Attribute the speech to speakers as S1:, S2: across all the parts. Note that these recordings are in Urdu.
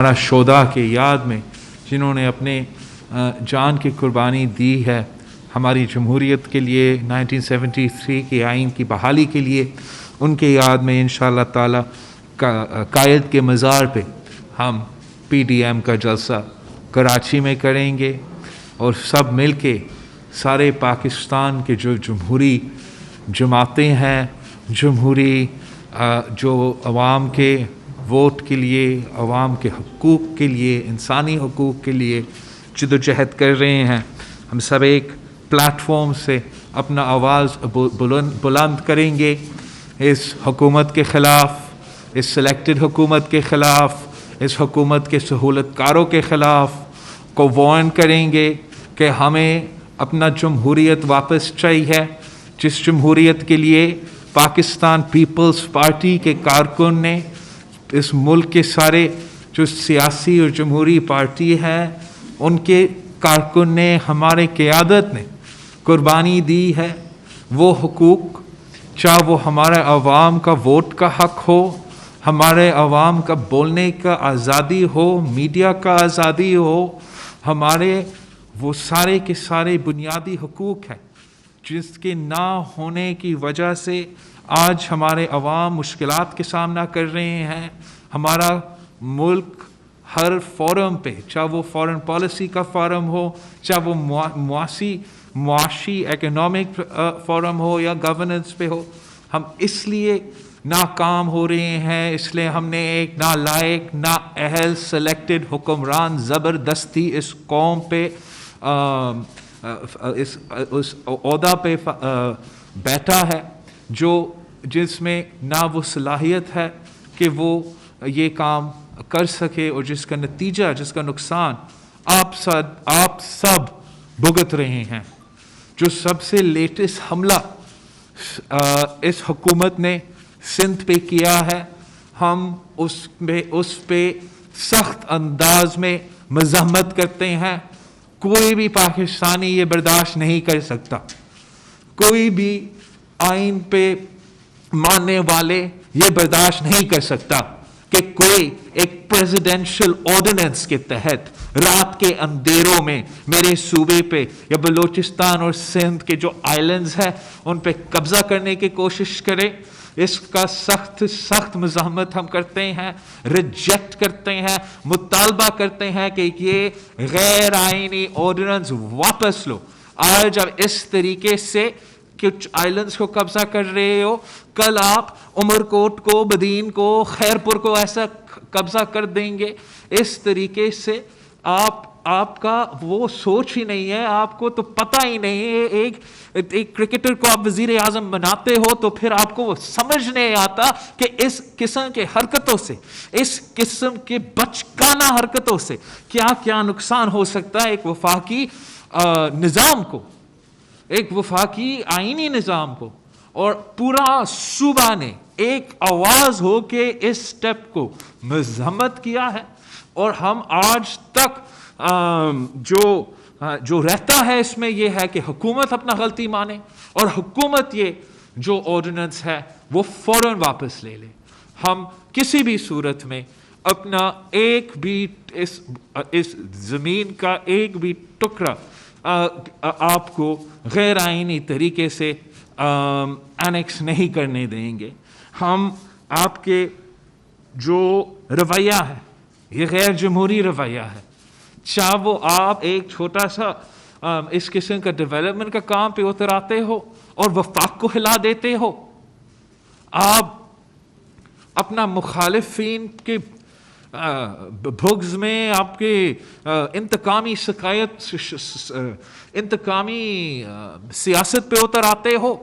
S1: ہمارا شہداء کے یاد میں جنہوں نے اپنے جان کی قربانی دی ہے ہماری جمہوریت کے لیے، 1973 کے آئین کی بحالی کے لیے، ان کے یاد میں انشاءاللہ تعالی قائد کے مزار پہ ہم PDM کا جلسہ کراچی میں کریں گے، اور سب مل کے سارے پاکستان کے جو جمہوری جماعتیں ہیں، جمہوری جو عوام کے ووٹ کے لیے، عوام کے حقوق کے لیے، انسانی حقوق کے لیے جدوجہد کر رہے ہیں، ہم سب ایک پلیٹ فارم سے اپنا آواز بلند کریں گے اس حکومت کے خلاف، اس سلیکٹڈ حکومت کے خلاف، اس حکومت کے سہولت کاروں کے خلاف کو وارن کریں گے کہ ہمیں اپنا جمہوریت واپس چاہیے، جس جمہوریت کے لیے پاکستان پیپلز پارٹی کے کارکن نے، اس ملک کے سارے جو سیاسی اور جمہوری پارٹی ہیں ان کے کارکن نے، ہمارے قیادت نے قربانی دی ہے، وہ حقوق، چاہے وہ ہمارے عوام کا ووٹ کا حق ہو، ہمارے عوام کا بولنے کا آزادی ہو، میڈیا کا آزادی ہو، ہمارے وہ سارے کے سارے بنیادی حقوق ہیں جس کے نہ ہونے کی وجہ سے آج ہمارے عوام مشکلات کے سامنا کر رہے ہیں۔ ہمارا ملک ہر فورم پہ، چاہے وہ فارن پالیسی کا فورم ہو، چاہے وہ معاشی اکنامک فورم ہو یا گورننس پہ ہو، ہم اس لیے ناکام ہو رہے ہیں، اس لیے ہم نے ایک نالائق، نااہل سلیکٹڈ حکمران زبردستی اس قوم پہ اس عہدہ پہ بیٹھا ہے، جس میں نہ وہ صلاحیت ہے کہ وہ یہ کام کر سکے، اور جس کا نتیجہ، جس کا نقصان آپ سب بھگت رہے ہیں۔ جو سب سے لیٹسٹ حملہ اس حکومت نے سندھ پہ کیا ہے، ہم اس پہ سخت انداز میں مذمت کرتے ہیں۔ کوئی بھی پاکستانی یہ برداشت نہیں کر سکتا، کوئی بھی آئین پہ ماننے والے یہ برداشت نہیں کر سکتا کہ کوئی ایک پریزیڈنشل آرڈیننس کے تحت رات کے اندھیروں میں میرے صوبے پہ یا بلوچستان اور سندھ کے جو آئلینڈز ہیں ان پہ قبضہ کرنے کی کوشش کرے۔ اس کا سخت مزاحمت ہم کرتے ہیں، ریجیکٹ کرتے ہیں، مطالبہ کرتے ہیں کہ یہ غیر آئینی آرڈیننس واپس لو۔ آج اب اس طریقے سے کچھ آئلینڈز کو قبضہ کر رہے ہو، کل آپ عمرکوٹ کو، بدین کو، خیرپور کو ایسا قبضہ کر دیں گے۔ اس طریقے سے آپ کا وہ سوچ ہی نہیں ہے، آپ کو تو پتہ ہی نہیں ہے۔ ایک کرکٹر کو آپ وزیر اعظم بناتے ہو تو پھر آپ کو وہ سمجھ نہیں آتا کہ اس قسم کے حرکتوں سے، اس قسم کے بچکانہ حرکتوں سے کیا کیا نقصان ہو سکتا ہے ایک وفاقی نظام کو، ایک وفاقی آئینی نظام کو۔ اور پورا صوبہ نے ایک آواز ہو کے اس سٹیپ کو مذمت کیا ہے، اور ہم آج تک جو رہتا ہے اس میں یہ ہے کہ حکومت اپنا غلطی مانے، اور حکومت یہ جو آرڈیننس ہے وہ فوراً واپس لے لے۔ ہم کسی بھی صورت میں اپنا ایک بھی اس زمین کا ایک بھی ٹکڑا آپ کو غیر آئینی طریقے سے انیکس نہیں کرنے دیں گے۔ ہم آپ کے جو رویہ ہے یہ غیر جمہوری رویہ ہے، چاہے وہ آپ ایک چھوٹا سا اس قسم کا ڈیولپمنٹ کا کام پہ اتراتے ہو اور وفاق کو ہلا دیتے ہو، آپ اپنا مخالفین کے بھگز میں، آپ کے انتقامی سیاست پہ اتر آتے ہو،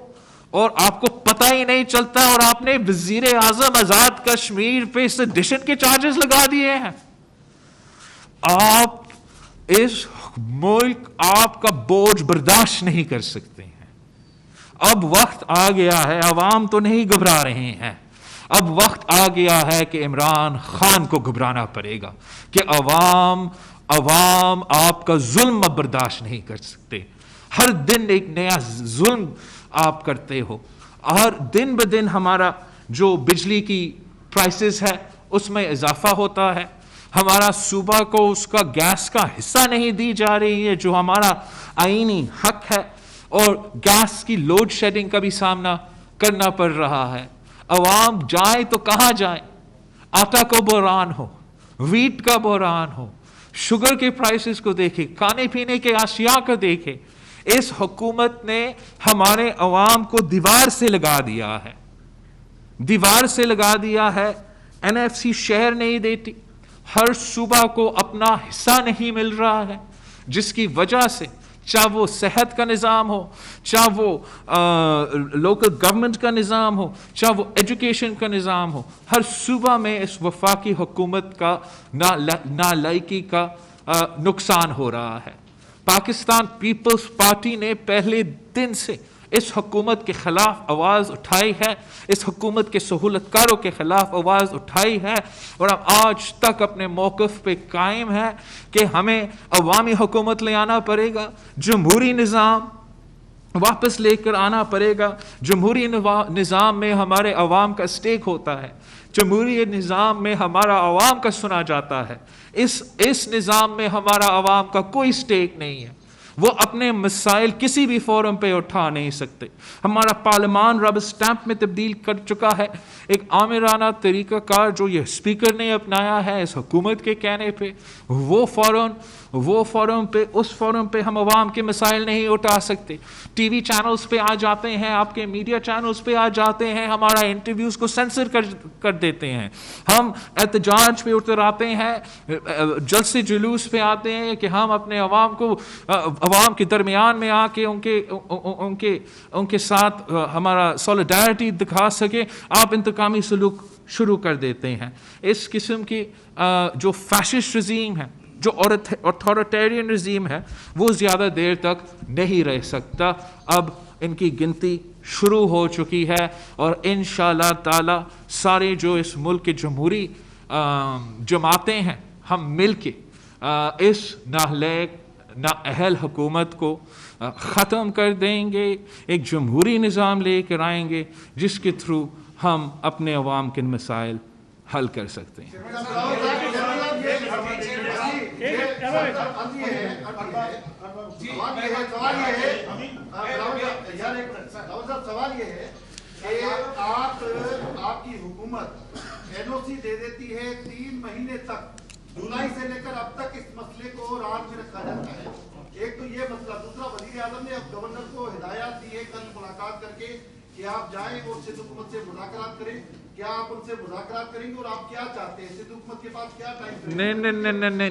S1: اور آپ کو پتہ ہی نہیں چلتا، اور آپ نے وزیر اعظم آزاد کشمیر پہ سیڈیشن کے چارجز لگا دیے ہیں۔ آپ اس ملک آپ کا بوجھ برداشت نہیں کر سکتے ہیں۔ اب وقت آ گیا ہے، عوام تو نہیں گھبرا رہے ہیں، اب وقت آ گیا ہے کہ عمران خان کو گھبرانا پڑے گا کہ عوام آپ کا ظلم اب برداشت نہیں کر سکتے۔ ہر دن ایک نیا ظلم آپ کرتے ہو، ہر دن بدن ہمارا جو بجلی کی پرائسز ہے اس میں اضافہ ہوتا ہے، ہمارا صوبہ کو اس کا گیس کا حصہ نہیں دی جا رہی ہے جو ہمارا آئینی حق ہے، اور گیس کی لوڈ شیڈنگ کا بھی سامنا کرنا پڑ رہا ہے۔ عوام جائے تو کہاں جائے؟ آٹا کا بحران ہو، ویٹ کا بحران ہو، شوگر کے پرائسز کو دیکھیں، کھانے پینے کے اشیاء کو دیکھیں۔ اس حکومت نے ہمارے عوام کو دیوار سے لگا دیا ہے، دیوار سے لگا دیا ہے۔ NFC شہر نہیں دیتی، ہر صوبہ کو اپنا حصہ نہیں مل رہا ہے، جس کی وجہ سے چاہے وہ صحت کا نظام ہو، چاہے وہ لوکل گورنمنٹ کا نظام ہو، چاہے وہ ایجوکیشن کا نظام ہو، ہر صوبہ میں اس وفاقی حکومت کا نالائکی کا نقصان ہو رہا ہے۔ پاکستان پیپلز پارٹی نے پہلے دن سے اس حکومت کے خلاف آواز اٹھائی ہے، اس حکومت کے سہولت کاروں کے خلاف آواز اٹھائی ہے، اور ہم آج تک اپنے موقف پہ قائم ہے کہ ہمیں عوامی حکومت لے آنا پڑے گا، جمہوری نظام واپس لے کر آنا پڑے گا۔ جمہوری نظام میں ہمارے عوام کا اسٹیک ہوتا ہے، جمہوری نظام میں ہمارا عوام کا سنا جاتا ہے۔ اس نظام میں ہمارا عوام کا کوئی اسٹیک نہیں ہے، وہ اپنے مسائل کسی بھی فورم پہ اٹھا نہیں سکتے۔ ہمارا پارلیمان ربر سٹیمپ میں تبدیل کر چکا ہے، ایک آمرانہ طریقہ کار جو یہ اسپیکر نے اپنایا ہے اس حکومت کے کہنے پہ، وہ فورم پہ اس فورم پہ ہم عوام کے مسائل نہیں اٹھا سکتے۔ ٹی وی چینلز پہ آ جاتے ہیں، آپ کے میڈیا چینلز پہ آ جاتے ہیں، ہمارا انٹرویوز کو سینسر کر دیتے ہیں، ہم احتجاج پہ اتر آتے ہیں، جلسے جلوس پہ آتے ہیں کہ ہم اپنے عوام کے درمیان میں آ کے ان کے ساتھ ہمارا سولیڈیرٹی دکھا سکے، آپ انتقامی سلوک شروع کر دیتے ہیں۔ اس قسم کی جو فیشسٹ رژیم ہے، جو اتھارٹیرین رژیم ہے، وہ زیادہ دیر تک نہیں رہ سکتا۔ اب ان کی گنتی شروع ہو چکی ہے، اور انشاءاللہ تعالی سارے جو اس ملک کے جمہوری جماعتیں ہیں، ہم مل کے اس نااہل نااہل حکومت کو ختم کر دیں گے، ایک جمہوری نظام لے کر آئیں گے جس کے تھرو ہم اپنے عوام کے مسائل حل کر سکتے ہیں۔
S2: سوال یہ ہے کہ آپ کی حکومت NOC دے دیتی ہے 3 مہینے تک، جولائی سے لے کر اب تک اس مسئلے کو راج میں رکھا جاتا ہے۔ ایک تو یہ مسئلہ، دوسرا وزیر اعظم نے اب گورنر کو ہدایات دی ہے کل ملاقات کر کے کہ آپ جائیں اور سندھ حکومت سے مذاکرات کریں۔ کیا آپ ان سے مذاکرات کریں گے اور آپ کیا چاہتے ہیں؟ سندھ حکومت کے پاس کیا ٹائم؟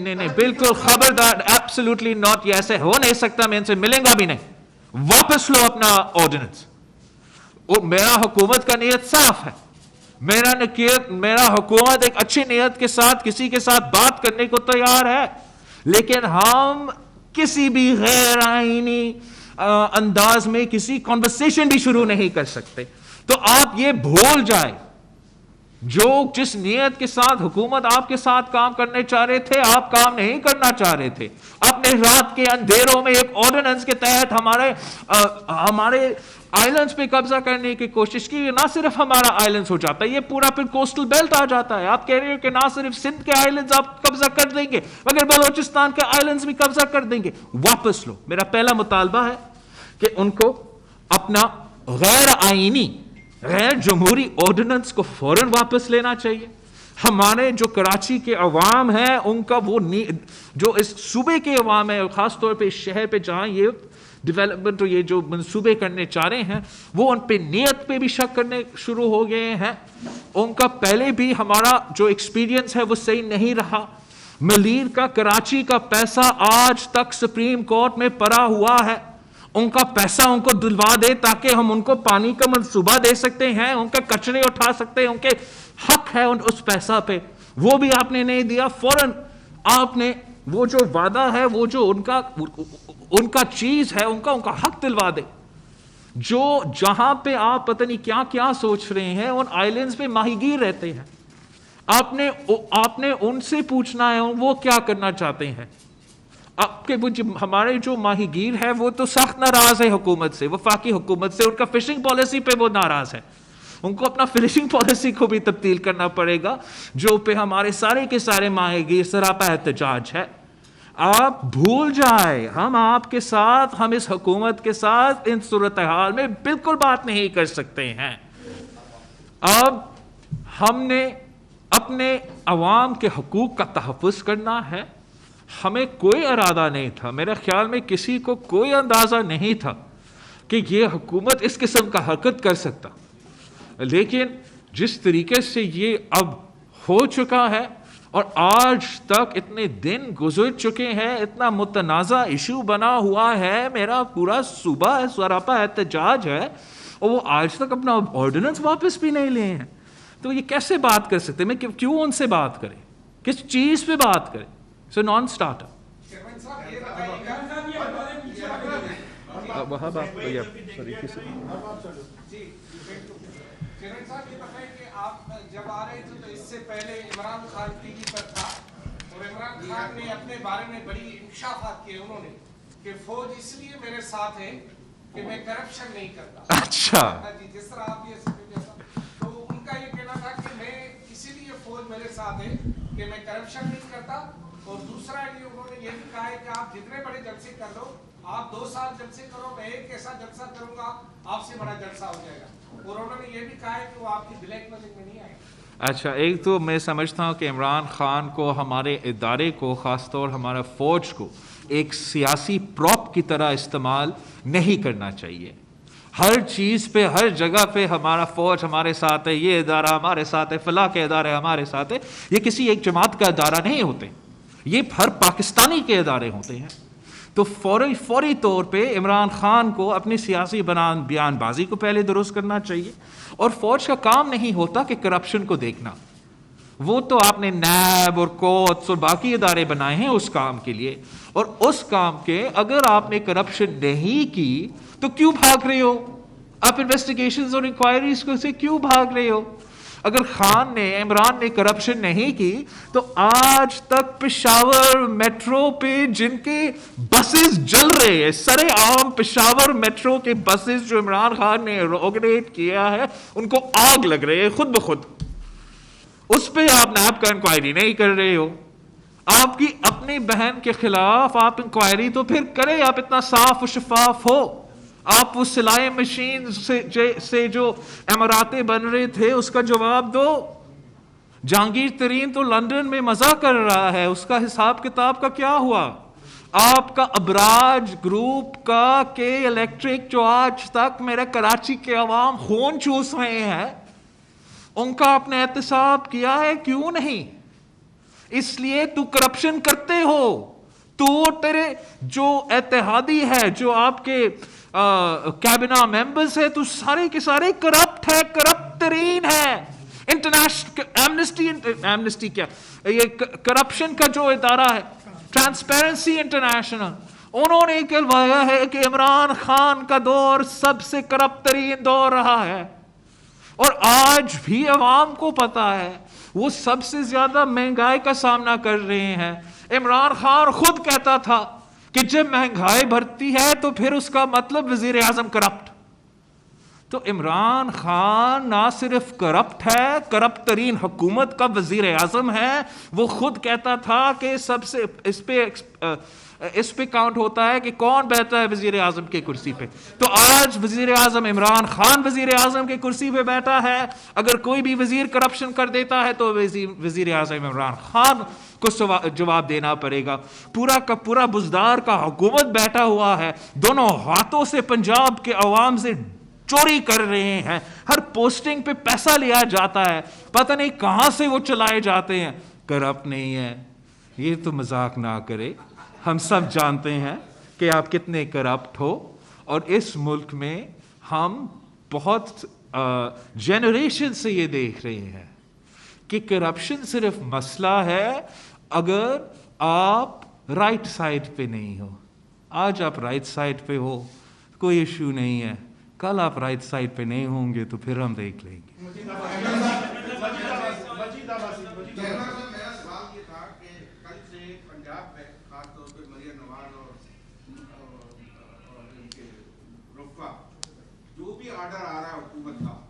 S1: نہیں، بالکل خبردار، ایبسلیوٹلی ناٹ، یہ ایسے ہو نہیں سکتا، میں ان سے ملیں گا بھی نہیں۔ واپس لو اپنا آرڈیننس۔ میرا حکومت کا نیت صاف ہے، میرا حکومت ایک اچھی نیت کے ساتھ کسی کے ساتھ بات کرنے کو تیار ہے، لیکن ہم کسی بھی غیر آئینی انداز میں کسی کنورسیشن بھی شروع نہیں کر سکتے۔ تو آپ یہ بھول جائیں، جس نیت کے ساتھ حکومت آپ کے ساتھ کام کرنے چاہ رہے تھے، آپ کام نہیں کرنا چاہ رہے تھے۔ اپنے رات کے اندھیروں میں ایک آرڈیننس کے تحت ہمارے آئلینڈز پہ قبضہ کرنے کی کوشش کی۔ نہ صرف ہمارا آئلینڈز ہو جاتا ہے، یہ پورا پھر کوسٹل بیلٹ آ جاتا ہے۔ آپ کہہ رہے ہو کہ نہ صرف سندھ کے آئلینڈز آپ قبضہ کر دیں گے مگر بلوچستان کے آئلینڈز بھی قبضہ کر دیں گے۔ واپس لو۔ میرا پہلا مطالبہ ہے کہ ان کو اپنا غیر آئینی، غیر جمہوری آرڈیننس کو فوراً واپس لینا چاہیے۔ ہمارے جو کراچی کے عوام ہیں، ان کا وہ جو اس صوبے کے عوام ہیں، خاص طور پہ اس شہر پہ جہاں یہ ڈیولپمنٹ اور یہ جو منصوبے کرنے چاہ رہے ہیں، وہ ان پہ نیت پہ بھی شک کرنے شروع ہو گئے ہیں۔ ان کا پہلے بھی ہمارا جو ایکسپیرینس ہے وہ صحیح نہیں رہا۔ ملیر کا کراچی کا پیسہ آج تک سپریم کورٹ میں پڑا ہوا ہے۔ ان کا پیسہ ان کو دلوا دے تاکہ ہم ان کو پانی کا منصوبہ دے سکتے ہیں، ان کا کچرے اٹھا سکتے ہیں، ان کے حق ہے اس پیسہ پہ، وہ بھی آپ نے نہیں دیا۔ فوراً آپ نے وہ جو وعدہ ہے، وہ جو ان کا چیز ہے، ان کا حق دلوا دے۔ جو جہاں پہ آپ پتہ نہیں کیا کیا سوچ رہے ہیں، ان آئلینڈز پہ ماہی گیر رہتے ہیں، آپ نے ان سے پوچھنا ہے وہ کیا کرنا چاہتے ہیں۔ ہمارے جو ماہی گیر ہے وہ تو سخت ناراض ہے حکومت سے، وفاقی حکومت سے، ان کا فشنگ پالیسی پہ وہ ناراض ہے۔ ان کو اپنا فشنگ پالیسی کو بھی تبدیل کرنا پڑے گا، جو پہ ہمارے سارے کے سارے ماہی گیر سراپا احتجاج ہے۔ آپ بھول جائیں، ہم آپ کے ساتھ، ہم اس حکومت کے ساتھ ان صورتحال میں بالکل بات نہیں کر سکتے ہیں۔ اب ہم نے اپنے عوام کے حقوق کا تحفظ کرنا ہے، ہمیں کوئی ارادہ نہیں تھا، میرے خیال میں کسی کو کوئی اندازہ نہیں تھا کہ یہ حکومت اس قسم کا حرکت کر سکتا، لیکن جس طریقے سے یہ اب ہو چکا ہے اور آج تک اتنے دن گزر چکے ہیں، اتنا متنازع ایشو بنا ہوا ہے، میرا پورا صوبہ سراپا احتجاج ہے، اور وہ آج تک اپنا آرڈیننس واپس بھی نہیں لیے ہیں، تو یہ کیسے بات کر سکتے؟ میں کیوں ان سے بات کریں؟ کس چیز پہ بات کریں؟ سو نان اسٹارٹر وہاں بات
S3: صاحب یہ بتائیں کہ آپ جب آ رہے تھے تو اس سے پہلے عمران خان ٹی وی پر تھا، اور عمران خان نے اپنے بارے میں بڑی انکشافات کیے انہوں نے کہ فوج اس لیے میرے ساتھ ہے کہ میں کرپشن نہیں کرتا۔
S1: اچھا
S3: جی، جس طرح آپ یہ تو ان کا یہ کہنا تھا کہ میں اسی لیے فوج میرے ساتھ ہے کہ میں کرپشن نہیں کرتا، اور دوسرا یہ انہوں نے یہ بھی کہا ہے کہ آپ جتنے بڑے جلسے کر لو، آپ 2 سال جلسے کرو، میں ایک ایسا جلسہ کروں گا آپ سے بڑا جلسہ ہو جائے گا، اور انہوں نے یہ بھی کہا ہے کہ وہ آپ کی بلیک میلنگ میں نہیں آئے گا۔
S1: اچھا، ایک تو میں سمجھتا ہوں کہ عمران خان کو، ہمارے ادارے کو، خاص طور ہمارا فوج کو ایک سیاسی پراپ کی طرح استعمال نہیں کرنا چاہیے۔ ہر چیز پہ، ہر جگہ پہ ہمارا فوج ہمارے ساتھ ہے، یہ ادارہ ہمارے ساتھ ہے، فلاں کے ادارے ہمارے ساتھ ہے، یہ کسی ایک جماعت کا ادارہ نہیں ہوتے، یہ ہر پاکستانی کے ادارے ہوتے ہیں۔ تو فوری طور پہ عمران خان کو اپنی سیاسی بیان بازی کو پہلے درست کرنا چاہیے، اور فوج کا کام نہیں ہوتا کہ کرپشن کو دیکھنا، وہ تو آپ نے نیب اور کوٹس اور باقی ادارے بنائے ہیں اس کام کے لیے، اور اس کام کے اگر آپ نے کرپشن نہیں کی تو کیوں بھاگ رہے ہو؟ آپ انویسٹیگیشنز اور انکوائریز کو سے کیوں بھاگ رہے ہو؟ اگر عمران نے کرپشن نہیں کی تو آج تک پشاور میٹرو پہ جن کے بسز جل رہے ہیں، سرے عام پشاور میٹرو کے بسز جو عمران خان نے آرگنیٹ کیا ہے، ان کو آگ لگ رہے ہیں خود بخود، اس پہ آپ نیب کا انکوائری نہیں کر رہے ہو۔ آپ کی اپنی بہن کے خلاف آپ انکوائری تو پھر کریں، آپ اتنا صاف و شفاف ہو، آپ اس سلائی مشین سے جو اماراتیں بن رہے تھے اس کا جواب دو۔ جہانگیر ترین تو لندن میں مزہ کر رہا ہے، اس کا حساب کتاب کا کیا ہوا؟ آپ کا ابراج گروپ کا کے الیکٹرک جو آج تک میرے کراچی کے عوام خون چوس رہے ہیں، ان کا آپ نے احتساب کیا ہے؟ کیوں نہیں؟ اس لیے تو کرپشن کرتے ہو، تو تیرے جو اتحادی ہے، جو آپ کے کیبنہ ممبرز ہے، تو سارے کے سارے کرپٹ ہے، کرپٹ ترین ہے۔ انٹرنیشنل ایمنسٹی کیا، یہ کرپشن کا جو ادارہ ہے، ٹرانسپیرنسی انٹرنیشنل، انہوں نے کہلوایا ہے کہ عمران خان کا دور سب سے کرپٹ ترین دور رہا ہے، اور آج بھی عوام کو پتا ہے وہ سب سے زیادہ مہنگائی کا سامنا کر رہے ہیں۔ عمران خان خود کہتا تھا کہ جب مہنگائی بڑھتی ہے تو پھر اس کا مطلب وزیر اعظم کرپٹ۔ تو عمران خان نہ صرف کرپٹ ہے، کرپٹ ترین حکومت کا وزیر اعظم ہے، وہ خود کہتا تھا کہ سب سے اس پہ کاؤنٹ ہوتا ہے کہ کون بیٹھتا ہے وزیر اعظم کی کرسی پہ۔ تو آج وزیر اعظم عمران خان وزیر اعظم کی کرسی پہ بیٹھا ہے، اگر کوئی بھی وزیر کرپشن کر دیتا ہے تو وزیر اعظم عمران خان کو جواب دینا پڑے گا۔ پورا کا پورا بزدار کا حکومت بیٹھا ہوا ہے، دونوں ہاتھوں سے پنجاب کے عوام سے چوری کر رہے ہیں، ہر پوسٹنگ پہ پیسہ لیا جاتا ہے، پتہ نہیں کہاں سے وہ چلائے جاتے ہیں۔ کرپٹ نہیں ہے، یہ تو مذاق نہ کرے، ہم سب جانتے ہیں کہ آپ کتنے کرپٹ ہو، اور اس ملک میں ہم بہت جنریشن سے یہ دیکھ رہے ہیں کہ کرپشن صرف مسئلہ ہے اگر آپ رائٹ سائڈ پہ نہیں ہو۔ آج آپ رائٹ سائڈ پہ ہو، کوئی ایشو نہیں ہے، کل آپ رائٹ سائڈ پہ نہیں ہوں گے تو پھر ہم دیکھ لیں گے۔
S4: میرا سوال یہ تھا کہ کل سے پنجاب میں خاص طور پہ مریم نواز اور ان کے رفقا جو بھی آرڈر آ رہا ہے حکومت کا،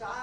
S5: 4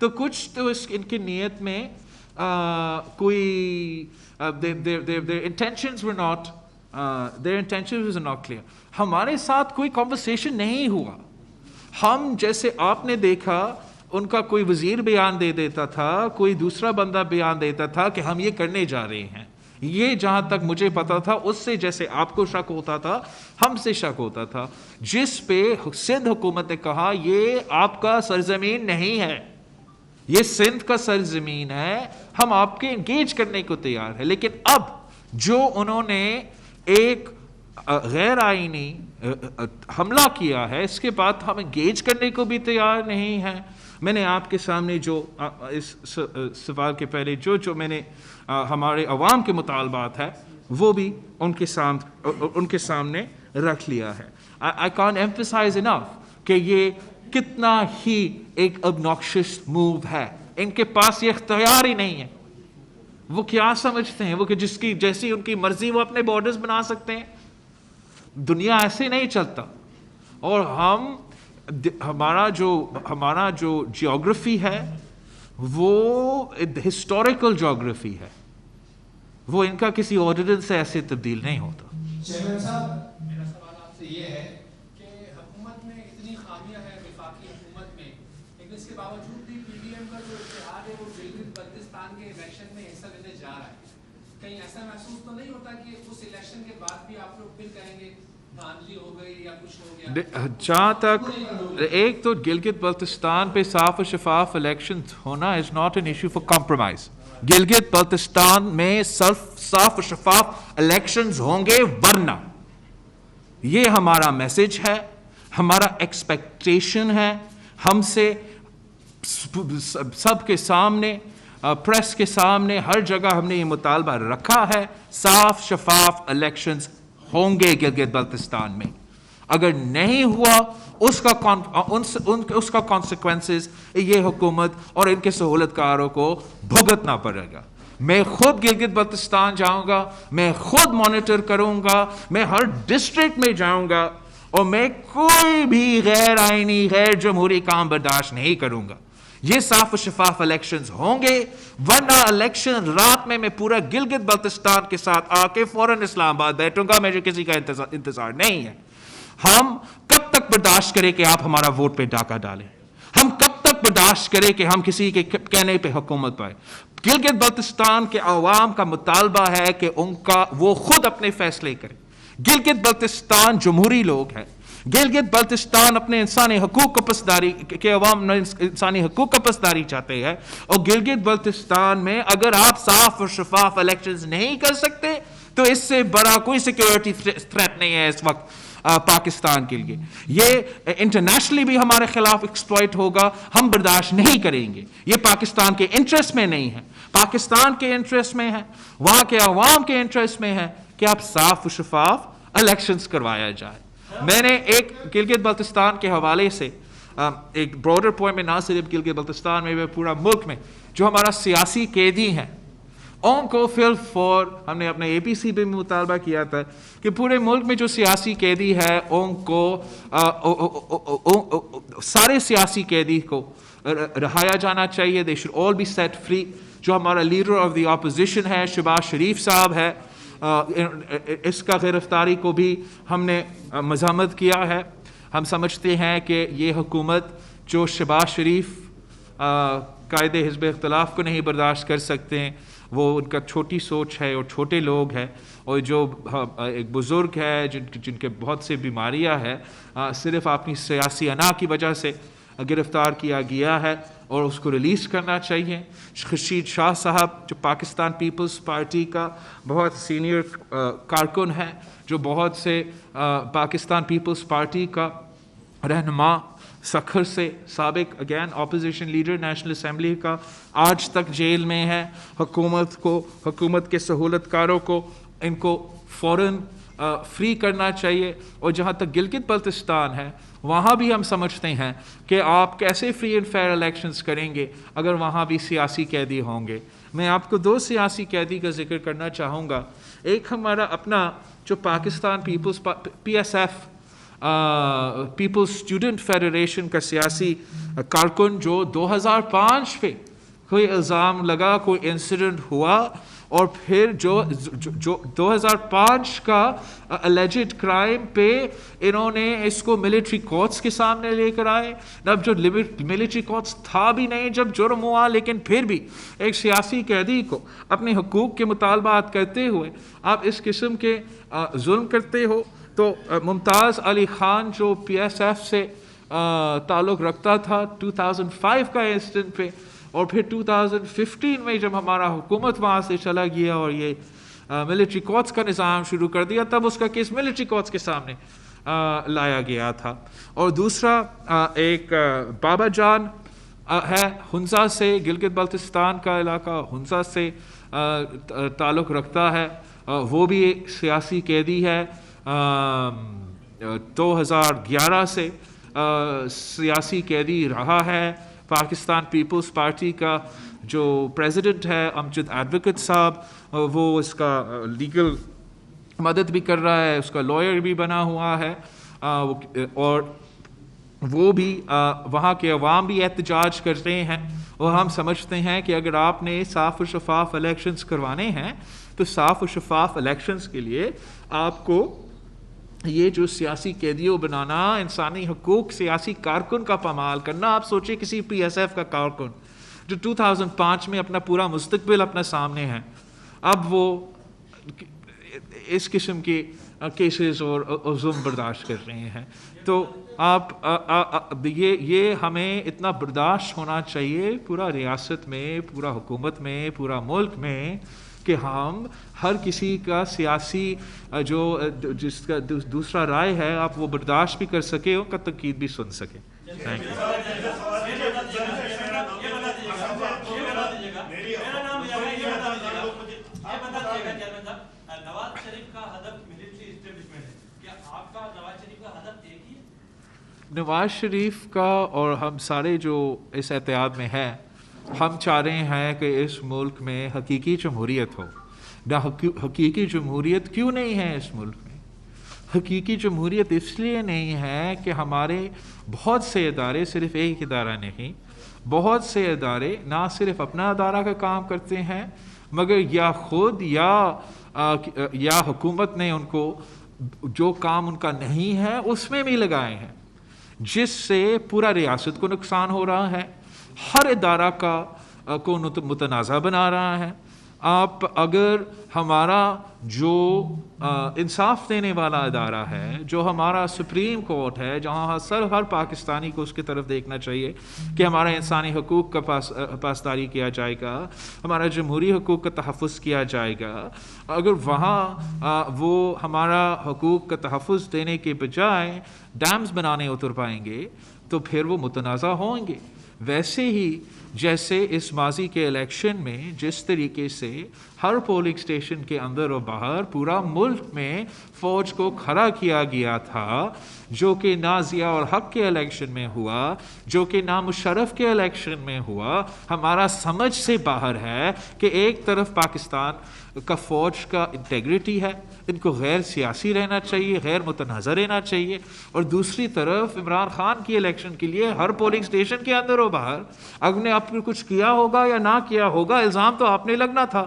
S1: تو کچھ تو ان کی نیت میں کوئی their intentions were not clear. ہمارے ساتھ کوئی conversation نہیں ہوا. ہم جیسے آپ نے دیکھا ان کا کوئی وزیر بیان دے دیتا تھا, کوئی دوسرا بندہ بیان دیتا تھا کہ ہم یہ کرنے جا رہے ہیں. یہ جہاں تک مجھے پتا تھا اس سے جیسے آپ کو شک ہوتا تھا ہم سے شک ہوتا تھا, جس پہ سندھ حکومت نے کہا یہ آپ کا سرزمین نہیں ہے, یہ سندھ کا سرزمین ہے, ہم آپ کے انگیج کرنے کو تیار ہے. لیکن اب جو انہوں نے ایک غیر آئینی حملہ کیا ہے, اس کے بعد ہم انگیج کرنے کو بھی تیار نہیں ہیں. میں نے آپ کے سامنے جو اس سوال کے پہلے جو میں نے ہمارے عوام کے مطالبات ہے وہ بھی ان کے سامنے رکھ لیا ہے. I can't emphasize enough کہ یہ کتنا ہی ایک obnoxious move ہے. ان کے پاس یہ اختیار ہی نہیں ہے. وہ کیا سمجھتے ہیں وہ کہ جس کی جیسی ان کی مرضی وہ اپنے بارڈرز بنا سکتے ہیں. دنیا ایسے نہیں چلتا. اور ہمارا جو جیوگرافی ہے وہ ہسٹوریکل جیوگرافی ہے, وہ ان کا کسی آرڈیننس سے ایسے تبدیل نہیں ہوتا.
S6: چیئرمین صاحب میرا سوال آپ سے یہ ہے کہ حکومت میں اتنی خامیاں ہیں, وفاقی حکومت میں, لیکن اس کے باوجود بھی پی ڈی ایم کا جو اتحاد ہے وہ گلگت بلتستان کے الیکشن میں حصہ لینے جا رہا ہے. کہیں ایسا محسوس تو نہیں ہوتا کہ اس الیکشن کے بعد بھی آپ لوگ پھر کہیں گے دھاندلی ہو گئی یا کچھ ہو گیا؟
S1: جہاں تک ایک تو گلگت بلتستان پہ صاف و شفاف الیکشن ہونا is not an issue for compromise. Gilgit Baltistan میں صاف و شفاف الیکشنز ہوں گے, ورنہ یہ ہمارا میسج ہے, ہمارا ایکسپیکٹیشن ہے. ہم سے سب کے سامنے, پریس کے سامنے, ہر جگہ ہم نے یہ مطالبہ رکھا ہے, صاف شفاف الیکشنز ہوں گے گلگت بلتستان میں. اگر نہیں ہوا اس کا کانسیکوینسز یہ حکومت اور ان کے سہولت کاروں کو بھگتنا پڑے گا. میں خود گلگت بلتستان جاؤں گا, میں خود مانیٹر کروں گا, میں ہر ڈسٹرکٹ میں جاؤں گا, اور میں کوئی بھی غیر آئینی غیر جمہوری کام برداشت نہیں کروں گا. یہ صاف و شفاف الیکشنز ہوں گے, ورنہ الیکشن رات میں پورا گلگت بلتستان کے ساتھ آ کے فوراً اسلام آباد بیٹھوں گا. مجھے کسی کا انتظار نہیں ہے. ہم کب تک برداشت کریں کہ آپ ہمارا ووٹ پہ ڈاکہ ڈالیں؟ ہم کب تک برداشت کریں کہ ہم کسی کے کہنے پہ حکومت پائیں؟ گلگت بلتستان کے عوام کا مطالبہ ہے کہ وہ خود اپنے فیصلے کریں. گلگت بلتستان جمہوری لوگ ہیں. گلگت بلتستان اپنے انسانی حقوق کا پاسداری کے عوام انسانی حقوق کا پاسداری چاہتے ہیں. اور گلگت بلتستان میں اگر آپ صاف اور شفاف الیکشنز نہیں کر سکتے تو اس سے بڑا کوئی سیکیورٹی تھریٹ نہیں ہے اس وقت پاکستان کے لیے. یہ انٹرنیشنلی بھی ہمارے خلاف ایکسپلائٹ ہوگا, ہم برداشت نہیں کریں گے. یہ پاکستان کے انٹرسٹ میں نہیں ہے. پاکستان کے انٹرسٹ میں ہے, وہاں کے عوام کے انٹرسٹ میں ہے کہ آپ صاف و شفاف الیکشنز کروایا جائے. میں نے ایک گلگت بلتستان کے حوالے سے ایک براڈر پوائنٹ میں, نہ صرف گلگت بلتستان میں پورا ملک میں جو ہمارا سیاسی قیدی ہیں ان کو ہم نے اپنے اے پی سی پہ مطالبہ کیا تھا کہ پورے ملک میں جو سیاسی قیدی ہے ان کو سارے سیاسی قیدی کو رہایا جانا چاہیے. They should all be set free. جو ہمارا لیڈر آف دی اپوزیشن ہے شہباز شریف صاحب ہے, اس کا گرفتاری کو بھی ہم نے مذمت کیا ہے. ہم سمجھتے ہیں کہ یہ حکومت جو شہباز شریف قائد حزب اختلاف کو نہیں برداشت کر سکتے ہیں, وہ ان کا چھوٹی سوچ ہے اور چھوٹے لوگ ہیں, اور جو ایک بزرگ ہے جن کے بہت سے بیماریاں ہیں, صرف اپنی سیاسی انا کی وجہ سے گرفتار کیا گیا ہے اور اس کو ریلیز کرنا چاہیے. خورشید شاہ صاحب جو پاکستان پیپلز پارٹی کا بہت سینئر کارکن ہے, جو بہت سے پاکستان پیپلز پارٹی کا رہنما, سکھر سے سابق again opposition leader national assembly کا, آج تک جیل میں ہے. حکومت کے سہولت کاروں کو ان کو فوراً فری کرنا چاہیے. اور جہاں تک گلگت بلتستان ہے وہاں بھی ہم سمجھتے ہیں کہ آپ کیسے فری اینڈ فیئر الیکشنز کریں گے اگر وہاں بھی سیاسی قیدی ہوں گے. میں آپ کو 2 سیاسی قیدی کا ذکر کرنا چاہوں گا. ایک ہمارا اپنا جو Pakistan Peoples P S F Peoples Student Federation کا سیاسی کارکن جو 2005 پہ کوئی الزام لگا, کوئی انسیڈنٹ ہوا, اور پھر جو 2005 کا اللیجڈ کرائم پہ انہوں نے اس کو ملٹری کورٹس کے سامنے لے کر آئے. اب جو ملٹری کورٹس تھا بھی نہیں جب جرم ہوا, لیکن پھر بھی ایک سیاسی قیدی کو اپنے حقوق کے مطالبات کرتے ہوئے آپ اس قسم کے ظلم کرتے ہو. تو ممتاز علی خان جو PSF سے تعلق رکھتا تھا 2005 کا انسیڈنٹ پہ, اور پھر 2015 میں جب ہمارا حکومت وہاں سے چلا گیا اور یہ ملٹری کورٹس کا نظام شروع کر دیا, تب اس کا کیس ملٹری کورٹس کے سامنے لایا گیا تھا. اور دوسرا ایک بابا جان ہے ہنزا سے, گلگت بلتستان کا علاقہ ہنزا سے تعلق رکھتا ہے, وہ بھی ایک سیاسی قیدی ہے. 2011 سے سیاسی قیدی رہا ہے. پاکستان پیپلز پارٹی کا جو پریزیڈنٹ ہے امجد ایڈوکیٹ صاحب, وہ اس کا لیگل مدد بھی کر رہا ہے, اس کا لائر بھی بنا ہوا ہے, اور وہ بھی وہاں کے عوام بھی احتجاج کر رہے ہیں. اور ہم سمجھتے ہیں کہ اگر آپ نے صاف و شفاف الیکشنز کروانے ہیں تو صاف و شفاف الیکشنز کے لیے آپ کو یہ جو سیاسی قیدیوں بنانا, انسانی حقوق سیاسی کارکن کا پامال کرنا. آپ سوچیں کسی PSF کا کارکن جو 2005 میں اپنا پورا مستقبل اپنے سامنے ہے, اب وہ اس قسم کے کیسز اور ظلم برداشت کر رہے ہیں. تو آپ یہ ہمیں اتنا برداشت ہونا چاہیے پورا ریاست میں, پورا حکومت میں, پورا ملک میں, کہ ہم ہر کسی کا سیاسی جو جس کا دوسرا رائے ہے آپ وہ برداشت بھی کر سکے, ان کا تنقید بھی سن سکے. Thank you.
S7: نواز شریف کا ہدف ملٹری اسٹیبلشمنٹ ہے, کیا آپ کا نواز شریف کا ہدف ایک ہی ہے؟
S1: نواز شریف کا اور ہم سارے جو اس اتحاد میں ہیں, ہم چاہ رہے ہیں کہ اس ملک میں حقیقی جمہوریت ہو. نہ حقیقی جمہوریت کیوں نہیں ہے اس ملک میں؟ حقیقی جمہوریت اس لیے نہیں ہے کہ ہمارے بہت سے ادارے, صرف ایک ادارہ نہیں, بہت سے ادارے نہ صرف اپنا ادارہ کا کام کرتے ہیں, مگر یا خود یا حکومت نے ان کو جو کام ان کا نہیں ہے اس میں بھی لگائے ہیں, جس سے پورا ریاست کو نقصان ہو رہا ہے, ہر ادارہ کو متنازع بنا رہا ہے. آپ اگر ہمارا جو انصاف دینے والا ادارہ ہے, جو ہمارا سپریم کورٹ ہے, جہاں ہر پاکستانی کو اس کی طرف دیکھنا چاہیے کہ ہمارا انسانی حقوق کا پاسداری کیا جائے گا, ہمارا جمہوری حقوق کا تحفظ کیا جائے گا, اگر وہاں وہ ہمارا حقوق کا تحفظ دینے کے بجائے ڈیمز بنانے اتر پائیں گے تو پھر وہ متنازع ہوں گے. ویسے ہی جیسے اس ماضی کے الیکشن میں جس طریقے سے ہر پولنگ اسٹیشن کے اندر اور باہر پورا ملک میں فوج کو کھڑا کیا گیا تھا, جو کہ نہ ضیاء الحق کے الیکشن میں ہوا, جو کہ نہ مشرف کے الیکشن میں ہوا, ہمارا سمجھ سے باہر ہے کہ ایک طرف پاکستان کا فوج کا انٹیگریٹی ہے, ان کو غیر سیاسی رہنا چاہیے, غیر متنازع رہنا چاہیے, اور دوسری طرف عمران خان کی الیکشن کے لیے ہر پولنگ اسٹیشن کے اندر و باہر اگر نے آپ نے کچھ کیا ہوگا یا نہ کیا ہوگا, الزام تو آپ نے لگنا تھا.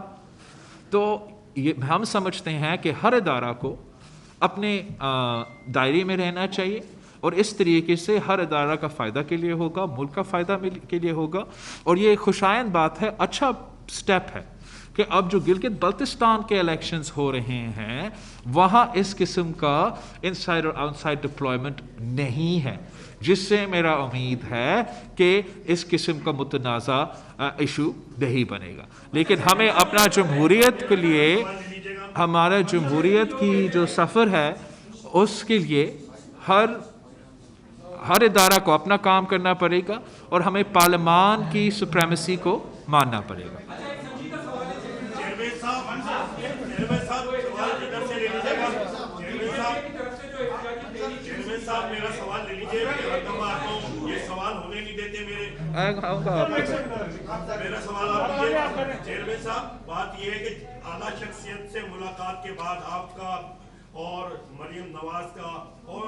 S1: تو ہم سمجھتے ہیں کہ ہر ادارہ کو اپنے دائرے میں رہنا چاہیے, اور اس طریقے سے ہر ادارہ کا فائدہ کے لیے ہوگا, ملک کا فائدہ کے لیے ہوگا. اور یہ خوشائند بات ہے, اچھا سٹیپ ہے کہ اب جو گلگت بلتستان کے الیکشنز ہو رہے ہیں وہاں اس قسم کا انسائڈ اور آؤٹ سائڈ ڈپلائمنٹ نہیں ہے, جس سے میرا امید ہے کہ اس قسم کا متنازع ایشو نہیں بنے گا. لیکن ہمیں اپنا جمہوریت کے لیے, ہمارا جمہوریت کی جو سفر ہے اس کے لیے ہر ادارہ کو اپنا کام کرنا پڑے گا, اور ہمیں پارلیمان کی سپریمیسی کو ماننا پڑے گا.
S8: میرا سوال لے لیجیے, یہ سوال ہونے نہیں دیتے میرے. میرا سوال آپ لیجیے. چیئرمین صاحب, بات یہ ہے کہ اعلیٰ شخصیت سے ملاقات کے بعد آپ کا اور مریم نواز کا اور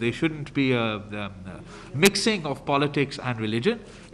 S1: they shouldn't be a mixing of politics and religion,